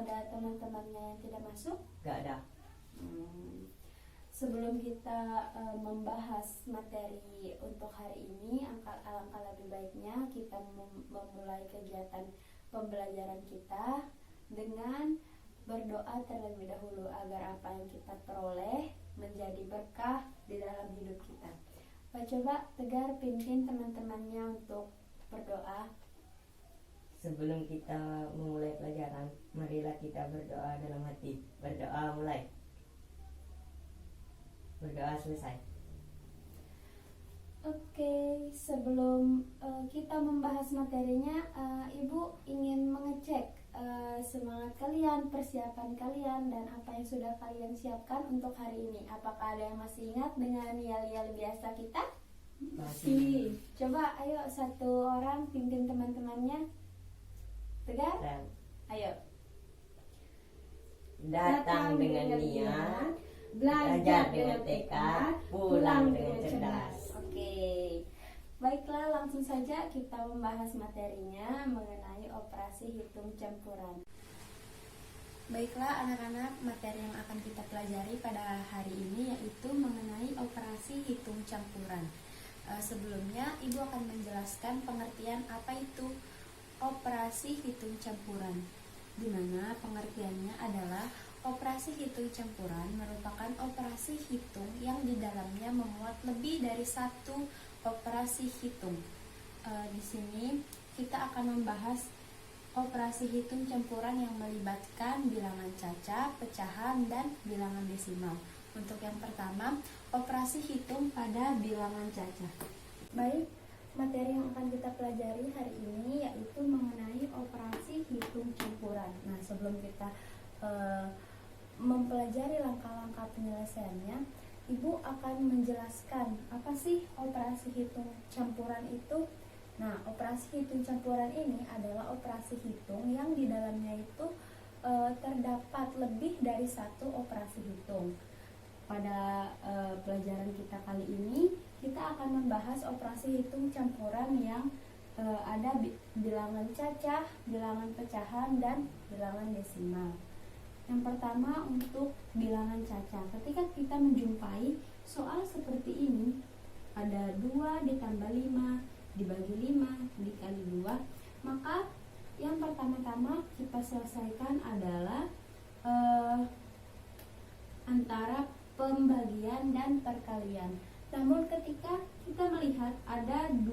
ada teman-temannya yang tidak masuk? Gak ada. Sebelum kita membahas materi untuk hari ini, alangkah lebih baiknya kita memulai kegiatan pembelajaran kita dengan berdoa terlebih dahulu agar apa yang kita peroleh menjadi berkah di dalam hidup kita. Coba Tegar pimpin teman-temannya untuk berdoa. Sebelum kita memulai pelajaran, marilah kita berdoa dalam hati. Berdoa mulai. Berdoa selesai. Oke, sebelum kita membahas materinya, Ibu ingin mengecek semangat kalian, persiapan kalian, dan apa yang sudah kalian siapkan untuk hari ini. Apakah ada yang masih ingat dengan yel-yel biasa kita? Masih. Coba ayo satu orang pimpin teman-temannya. Tegar? Ayo. Datang dengan niat, belajar dengan tekad, pulang dengan cerdas. Oke. Baiklah, langsung saja kita membahas materinya mengenai operasi hitung campuran. Baiklah anak-anak, materi yang akan kita pelajari pada hari ini yaitu mengenai operasi hitung campuran. Sebelumnya, Ibu akan menjelaskan pengertian apa itu operasi hitung campuran, di mana pengertiannya adalah operasi hitung campuran merupakan operasi hitung yang di dalamnya memuat lebih dari satu operasi hitung. Di sini kita akan membahas operasi hitung campuran yang melibatkan bilangan cacah, pecahan, dan bilangan desimal. Untuk yang pertama, operasi hitung pada bilangan cacah. Baik, materi yang akan kita pelajari hari ini yaitu mengenai operasi hitung campuran. Nah, sebelum kita mempelajari langkah-langkah penyelesaiannya, Ibu akan menjelaskan apa sih operasi hitung campuran itu. Nah, operasi hitung campuran ini adalah operasi hitung yang di dalamnya itu terdapat lebih dari satu operasi hitung. Pada pelajaran kita kali ini, kita akan membahas operasi hitung campuran yang ada bilangan cacah, bilangan pecahan, dan bilangan desimal. Yang pertama untuk bilangan cacah. Ketika kita menjumpai soal seperti ini, ada 2 ditambah 5 dibagi 5 dikali 2, maka yang pertama-tama kita selesaikan adalah antara pembagian dan perkalian. Namun ketika kita melihat ada 2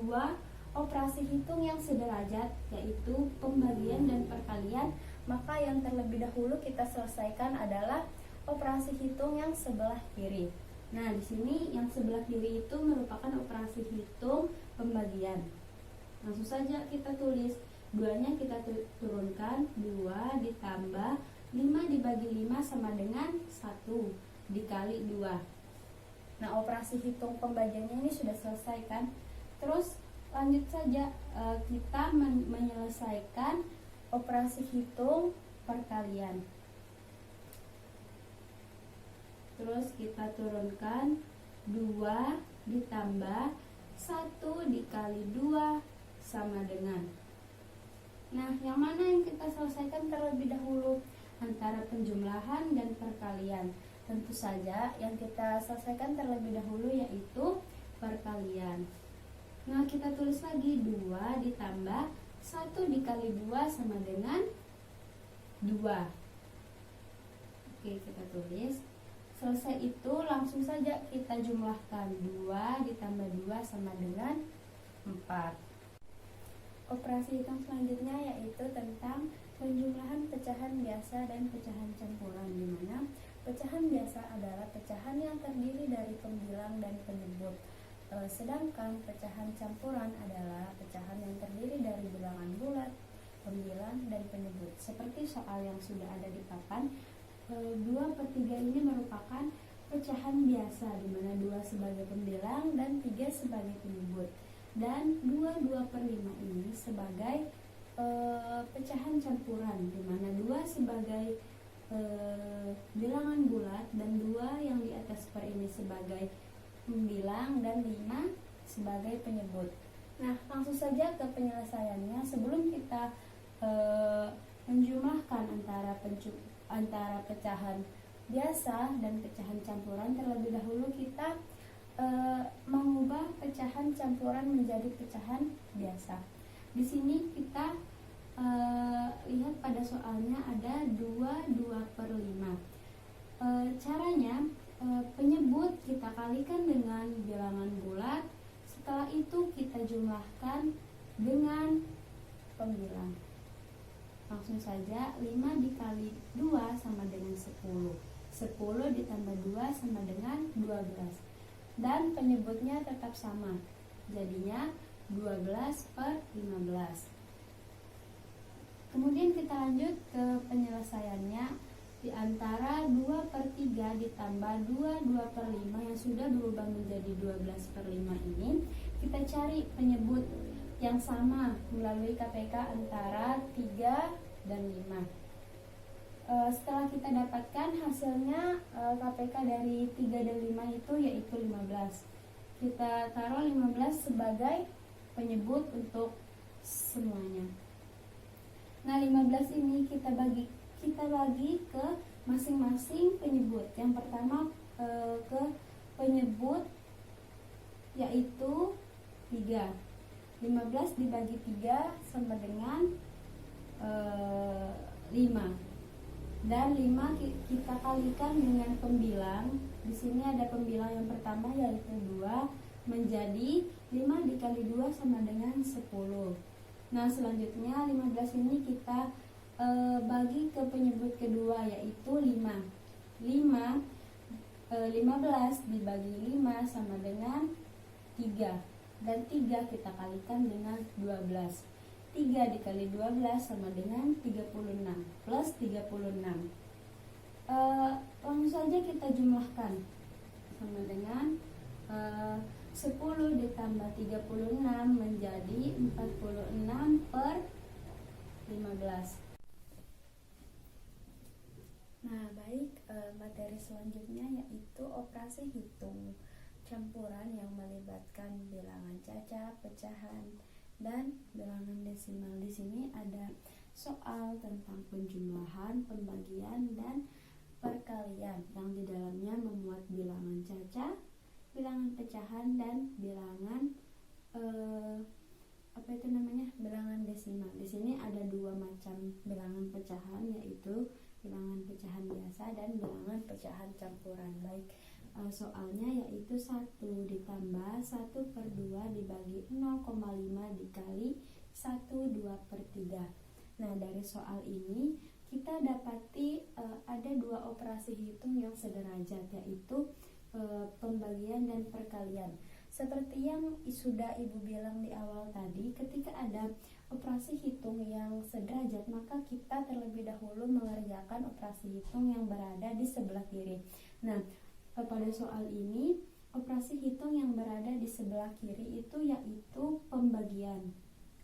operasi hitung yang sederajat, yaitu pembagian dan perkalian, maka yang terlebih dahulu kita selesaikan adalah operasi hitung yang sebelah kiri. Nah, di sini yang sebelah kiri itu merupakan operasi hitung pembagian. Langsung saja kita tulis, 2-nya kita turunkan, 2 ditambah 5 dibagi 5 sama dengan 1 dikali 2. Nah, operasi hitung pembagiannya ini sudah selesai kan? Terus lanjut saja kita menyelesaikan operasi hitung perkalian. Terus kita turunkan 2 ditambah 1 dikali 2 sama dengan. Nah, yang mana yang kita selesaikan terlebih dahulu? Antara penjumlahan dan perkalian. Tentu saja yang kita selesaikan terlebih dahulu yaitu perkalian. Nah, kita tulis lagi 2 ditambah 1 dikali 2 sama dengan 2. Oke, kita tulis. Selesai itu langsung saja kita jumlahkan, 2 ditambah 2 sama dengan 4. Operasi hitung selanjutnya yaitu tentang penjumlahan pecahan biasa dan pecahan campuran, di mana pecahan biasa adalah pecahan yang terdiri dari pembilang dan penyebut. Sedangkan pecahan campuran adalah pecahan yang terdiri dari bilangan bulat, pembilang, dan penyebut. Seperti soal yang sudah ada di papan, 2/3 ini merupakan pecahan biasa, di mana 2 sebagai pembilang dan 3 sebagai penyebut. Dan 2/5 ini sebagai pecahan campuran, di mana 2 sebagai bilangan bulat dan 2 yang di atas per ini sebagai pembilang dan 5 sebagai penyebut. Nah, langsung saja ke penyelesaiannya. Sebelum kita menjumlahkan antara pecahan biasa dan pecahan campuran, terlebih dahulu kita mengubah pecahan campuran menjadi pecahan biasa. Di sini kita lihat pada soalnya ada 2/5. Caranya penyebut kita kalikan dengan bilangan bulat, setelah itu kita jumlahkan dengan pembilang. Langsung saja 5 dikali 2 sama dengan 10. 10 ditambah 2 sama dengan 12. Dan penyebutnya tetap sama, jadinya 12/15. Kemudian kita lanjut ke penyelesaiannya. Di antara 2/3 ditambah 2/5 yang sudah berubah menjadi 12/5 ini, kita cari penyebut yang sama melalui KPK antara 3 dan 5. Setelah kita dapatkan hasilnya, KPK dari 3 dan 5 itu yaitu 15. Kita taruh 15 sebagai penyebut untuk semuanya. Nah, 15 ini kita bagi ke masing-masing penyebut. Yang pertama ke penyebut yaitu 3. 15 dibagi 3 sama dengan 5. Dan 5 kita kalikan dengan pembilang. Di sini ada pembilang yang pertama yaitu 2, menjadi 5 dikali 2 sama dengan 10. Nah, selanjutnya 15 ini kita bagi ke penyebut kedua yaitu 5. 15 dibagi 5 sama dengan 3. Dan 3 kita kalikan dengan 12. 3 dikali 12 sama dengan 36 plus 36. Langsung saja kita jumlahkan, sama dengan 10 ditambah 36 menjadi 46/15. Nah, baik, materi selanjutnya yaitu operasi hitung campuran yang melibatkan bilangan caca, pecahan, dan bilangan desimal. Di sini ada soal tentang penjumlahan, pembagian, dan perkalian yang di dalamnya memuat bilangan caca, bilangan pecahan, dan bilangan bilangan desimal. Di sini ada 2 macam bilangan pecahan, yaitu bilangan pecahan biasa dan bilangan pecahan campuran. Baik, soalnya yaitu 1 ditambah 1/2 dibagi 0,5 dikali 1/2/3. Nah, dari soal ini kita dapati ada 2 operasi hitung yang sederajat, yaitu pembagian dan perkalian. Seperti yang sudah Ibu bilang di awal tadi, ketika ada operasi hitung yang sederajat, maka kita terlebih dahulu mengerjakan operasi hitung yang berada di sebelah kiri. Nah, pada soal ini, operasi hitung yang berada di sebelah kiri itu yaitu pembagian.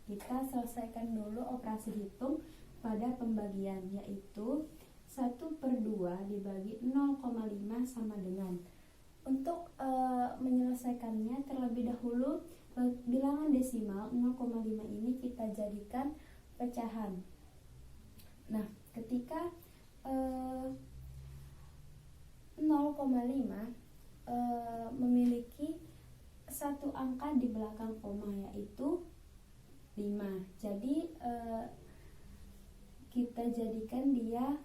Kita selesaikan dulu operasi hitung pada pembagian, yaitu 1/2 dibagi 0,5 sama dengan. Untuk menyelesaikannya, terlebih dahulu bilangan desimal 0,5 ini kita jadikan pecahan. Nah, ketika 0,5 memiliki satu angka di belakang koma yaitu 5. Jadi kita jadikan dia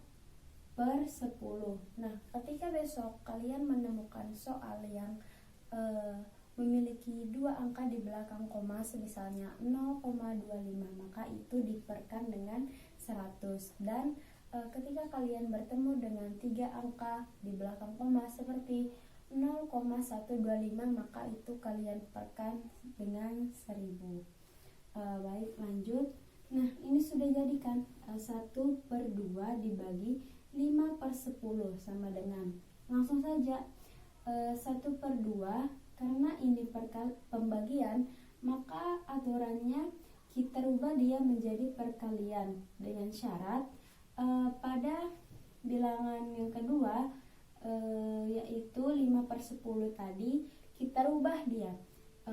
per 10. Nah, ketika besok kalian menemukan soal yang memiliki 2 angka di belakang koma, misalnya 0,25, maka itu diperkan dengan 100. Dan ketika kalian bertemu dengan 3 angka di belakang koma seperti 0,125, maka itu kalian perkan dengan 1000. Baik, lanjut. Nah, ini sudah jadikan 1/2 dibagi 5/10 sama dengan, langsung saja 1/2. Karena ini pembagian, maka aturannya kita rubah dia menjadi perkalian dengan syarat pada bilangan yang kedua yaitu 5/10 tadi, kita rubah dia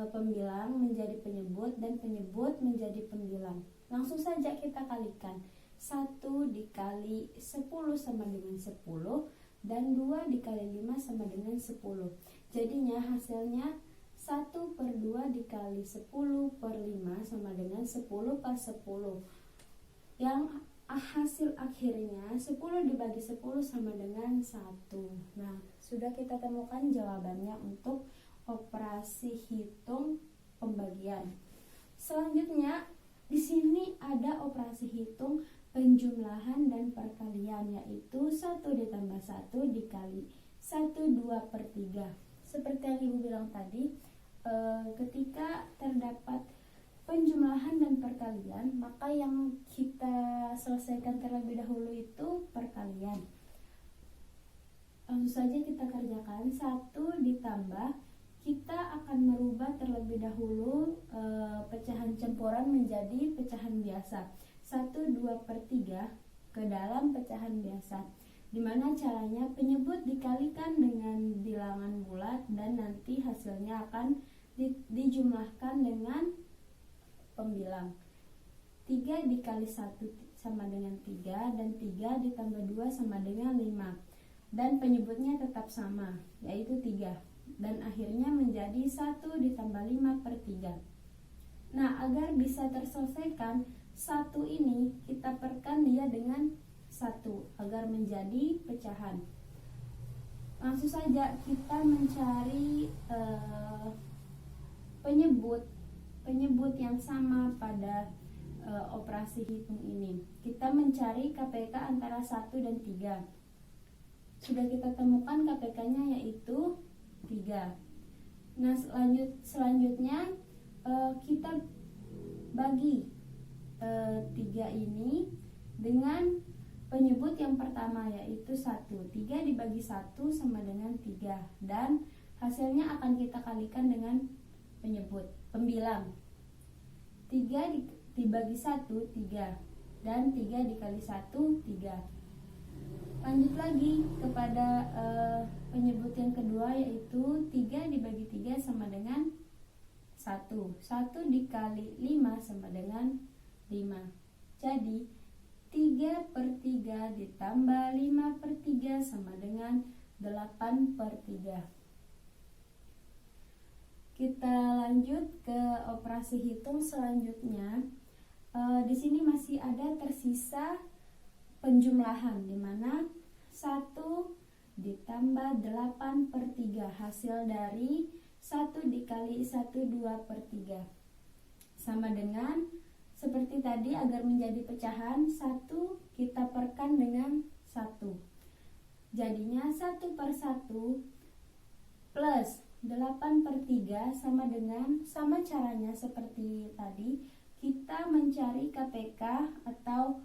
pembilang menjadi penyebut dan penyebut menjadi pembilang. Langsung saja kita kalikan. 1 dikali 10 sama dengan 10, dan 2 dikali 5 sama dengan 10. Jadinya hasilnya 1/2 dikali 10/5 sama dengan 10/10. Yang hasil akhirnya 10 dibagi 10 sama dengan 1. Nah, sudah kita temukan jawabannya untuk operasi hitung pembagian. Selanjutnya, di sini ada operasi hitung penjumlahan dan perkalian, yaitu 1 ditambah 1 dikali 1/2/3. Seperti yang Ibu bilang tadi, ketika terdapat penjumlahan dan perkalian, maka yang kita selesaikan terlebih dahulu itu perkalian. Langsung saja kita kerjakan. 1 ditambah, kita akan merubah terlebih dahulu pecahan campuran menjadi pecahan biasa. 1/2/3 ke dalam pecahan biasa, dimana caranya penyebut dikalikan dengan bilangan bulat dan nanti hasilnya akan dijumlahkan dengan pembilang. 3 dikali 1 sama dengan 3, dan 3 ditambah 2 sama dengan 5, dan penyebutnya tetap sama, yaitu 3, dan akhirnya menjadi 1 ditambah 5/3. Nah, agar bisa terselesaikan 1 ini, kita perkan dia dengan 1 agar menjadi pecahan. Langsung saja kita mencari penyebut yang sama pada operasi hitung ini. Kita mencari KPK antara 1 dan 3. Sudah kita temukan KPK-nya yaitu 3. Nah, selanjutnya kita bagi 3 ini dengan penyebut yang pertama, yaitu 1. 3 dibagi 1 sama dengan 3, dan hasilnya akan kita kalikan dengan pembilang. 3 dibagi 1, 3, dan 3 dikali 1, 3. Lanjut lagi kepada penyebut yang kedua, yaitu 3 dibagi 3 sama dengan 1. 1 dikali 5 sama dengan 5. Jadi 3/3 ditambah 5/3 sama dengan 8/3. Kita lanjut ke operasi hitung selanjutnya. Di sini masih ada tersisa penjumlahan, di mana 1 ditambah 8/3 hasil dari 1 dikali 1/2/3 sama dengan, seperti tadi, agar menjadi pecahan 1 kita perkan dengan 1. Jadinya 1/1 plus 8/3 sama dengan, sama caranya seperti tadi, kita mencari KPK atau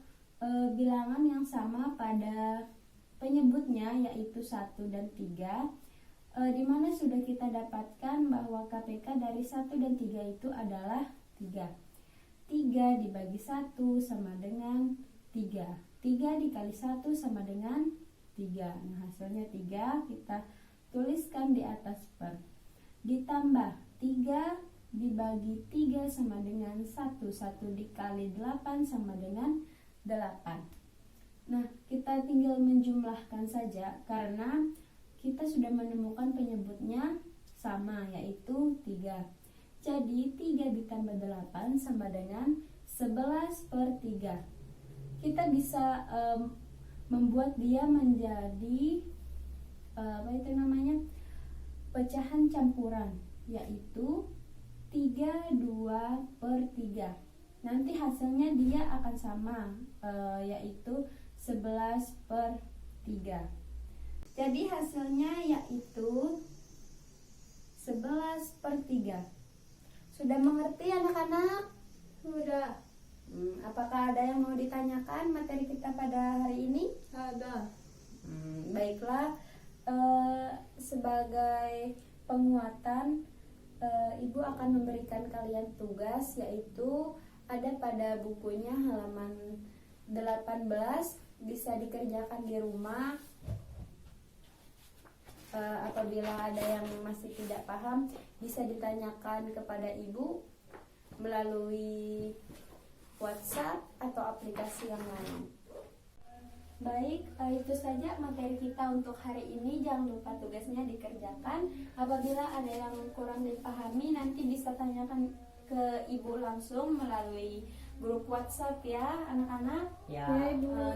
bilangan yang sama pada penyebutnya, yaitu 1 dan 3, di mana sudah kita dapatkan bahwa KPK dari 1 dan 3 itu adalah 3. 3 dibagi 1 sama dengan 3. 3 dikali 1 sama dengan 3. Nah, hasilnya 3, kita tuliskan di atas per. Ditambah 3 dibagi 3 sama dengan 1. 1 dikali 8 sama dengan 8. Nah, kita tinggal menjumlahkan saja karena kita sudah menemukan penyebutnya sama, yaitu 3. Jadi 3 ditambah 8 sama dengan 11/3. Kita bisa membuat dia menjadi pecahan campuran, yaitu 3/2/3. Nanti hasilnya dia akan sama, yaitu 11/3. Jadi hasilnya yaitu 11/3. Sudah mengerti anak-anak? Sudah. Apakah ada yang mau ditanyakan materi kita pada hari ini? Ada. Baiklah, sebagai penguatan, Ibu akan memberikan kalian tugas, yaitu ada pada bukunya halaman 18, bisa dikerjakan di rumah. Apabila ada yang masih tidak paham, bisa ditanyakan kepada Ibu melalui WhatsApp atau aplikasi yang lain. Baik, itu saja materi kita untuk hari ini. Jangan lupa tugasnya dikerjakan. Apabila ada yang kurang dipahami, nanti bisa tanyakan ke ibu langsung melalui grup WhatsApp ya anak-anak. Ya.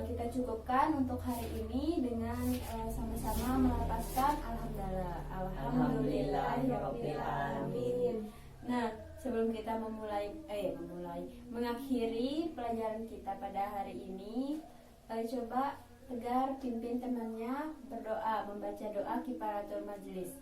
Kita cukupkan untuk hari ini dengan sama-sama melafazkan Alhamdulillahirabbil alamin. Nah, sebelum kita mengakhiri pelajaran kita pada hari ini, coba Tegar pimpin temannya berdoa, membaca doa kifaratul majlis.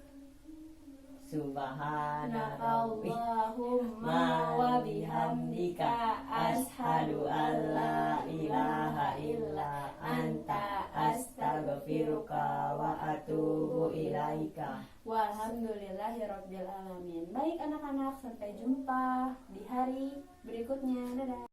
Subhanallahumma wa bihamdika asyhadu an la ilaha illa anta astaghfiruka wa atubu ilaika. Walhamdulillahirabbil alamin. Baik anak-anak, sampai jumpa di hari berikutnya. Dadah.